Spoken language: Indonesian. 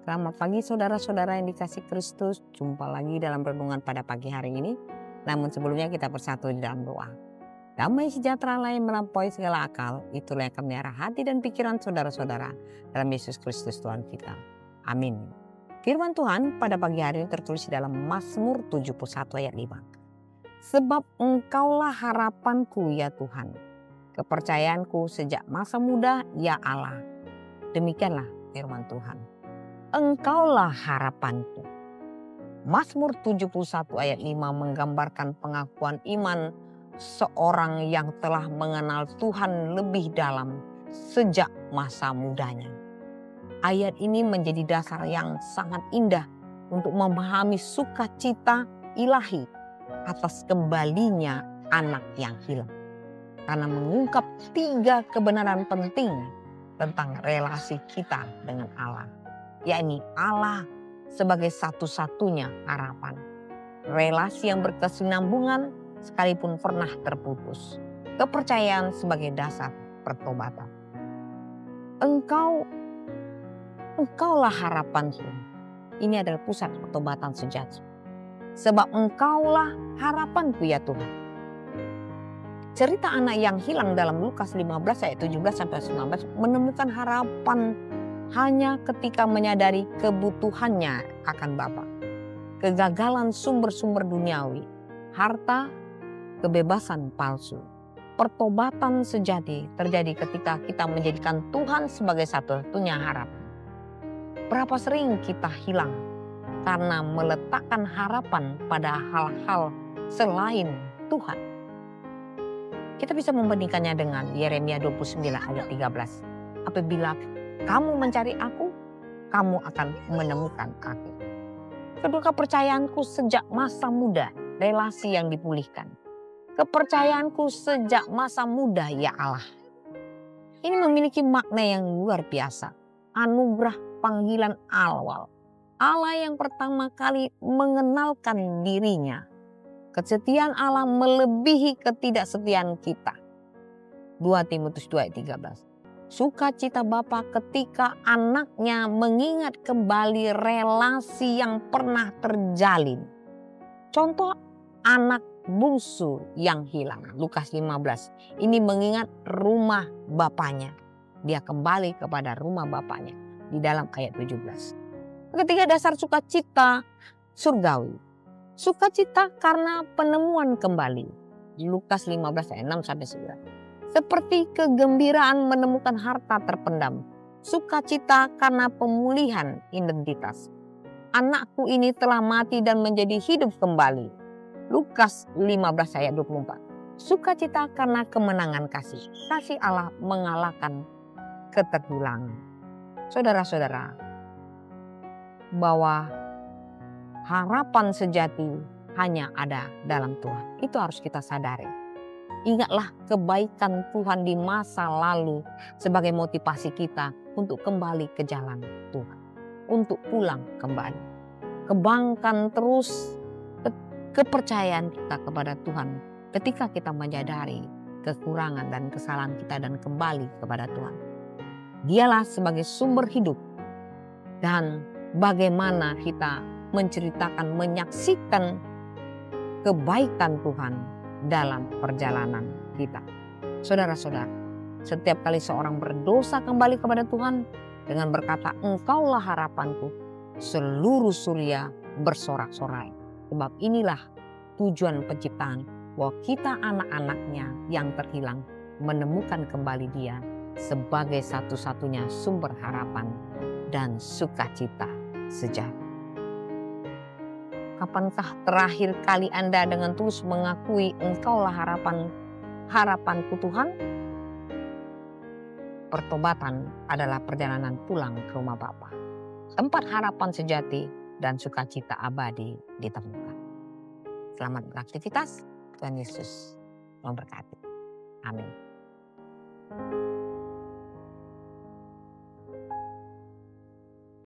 Selamat pagi saudara-saudara yang dikasih Kristus. Jumpa lagi dalam renungan pada pagi hari ini. Namun sebelumnya kita bersatu di dalam doa. Damai sejahtera lain melampaui segala akal, itulah yang akan melihara hati dan pikiran saudara-saudara dalam Yesus Kristus Tuhan kita. Amin. Firman Tuhan pada pagi hari ini tertulis dalam Mazmur 71 ayat 5. Sebab Engkaulah harapanku ya Tuhan, kepercayaanku sejak masa muda ya Allah. Demikianlah firman Tuhan. Engkaulah harapanku. Mazmur 71 ayat 5 menggambarkan pengakuan iman seorang yang telah mengenal Tuhan lebih dalam sejak masa mudanya. Ayat ini menjadi dasar yang sangat indah untuk memahami sukacita ilahi atas kembalinya anak yang hilang. Karena mengungkap 3 kebenaran penting tentang relasi kita dengan Allah. Yakni Allah sebagai satu-satunya harapan. Relasi yang berkesinambungan sekalipun pernah terputus. Kepercayaan sebagai dasar pertobatan. Engkaulah harapanku. Ini adalah pusat pertobatan sejati. Sebab Engkaulah harapanku ya Tuhan. Cerita anak yang hilang dalam Lukas 15 ayat 17-19 menemukan harapan hanya ketika menyadari kebutuhannya akan Bapa. Kegagalan sumber-sumber duniawi, harta, kebebasan palsu. Pertobatan sejati terjadi ketika kita menjadikan Tuhan sebagai satu-satunya harapan. Berapa sering kita hilang karena meletakkan harapan pada hal-hal selain Tuhan. Kita bisa membandingkannya dengan Yeremia 29 ayat 13. Apabila kamu mencari aku, kamu akan menemukan aku. Kedua, kepercayaanku sejak masa muda, relasi yang dipulihkan. Kepercayaanku sejak masa muda ya Allah. Ini memiliki makna yang luar biasa. Anugerah panggilan awal. Allah yang pertama kali mengenalkan dirinya. Kesetiaan Allah melebihi ketidaksetiaan kita. 2 Timotius 2 ayat 13. Sukacita Bapa ketika anaknya mengingat kembali relasi yang pernah terjalin. Contoh anak bungsu yang hilang. Lukas 15. Ini mengingat rumah bapaknya. Dia kembali kepada rumah bapaknya di dalam ayat 17. Ketiga, dasar sukacita surgawi. Sukacita karena penemuan kembali. Lukas 15 ayat 6-9. Seperti kegembiraan menemukan harta terpendam. Sukacita karena pemulihan identitas. Anakku ini telah mati dan menjadi hidup kembali. Lukas 15 ayat 24. Sukacita karena kemenangan kasih. Kasih Allah mengalahkan keterpulangan. Saudara-saudara, bahwa harapan sejati hanya ada dalam Tuhan. Itu harus kita sadari. Ingatlah kebaikan Tuhan di masa lalu sebagai motivasi kita untuk kembali ke jalan Tuhan. Untuk pulang kembali. Kembangkan terus kepercayaan kita kepada Tuhan ketika kita menyadari kekurangan dan kesalahan kita dan kembali kepada Tuhan. Dialah sebagai sumber hidup. Dan bagaimana kita menceritakan, menyaksikan kebaikan Tuhan dalam perjalanan kita. Saudara-saudara, setiap kali seorang berdosa kembali kepada Tuhan dengan berkata, Engkaulah harapanku, seluruh surya bersorak-sorai. Sebab inilah tujuan penciptaan, bahwa kita anak-anaknya yang terhilang menemukan kembali Dia sebagai satu-satunya sumber harapan dan sukacita sejati. Kapankah terakhir kali Anda dengan tulus mengakui Engkaulah harapanku Tuhan? Pertobatan adalah perjalanan pulang ke rumah Bapa. Tempat harapan sejati dan sukacita abadi ditemukan. Selamat beraktivitas. Tuhan Yesus memberkati. Amin.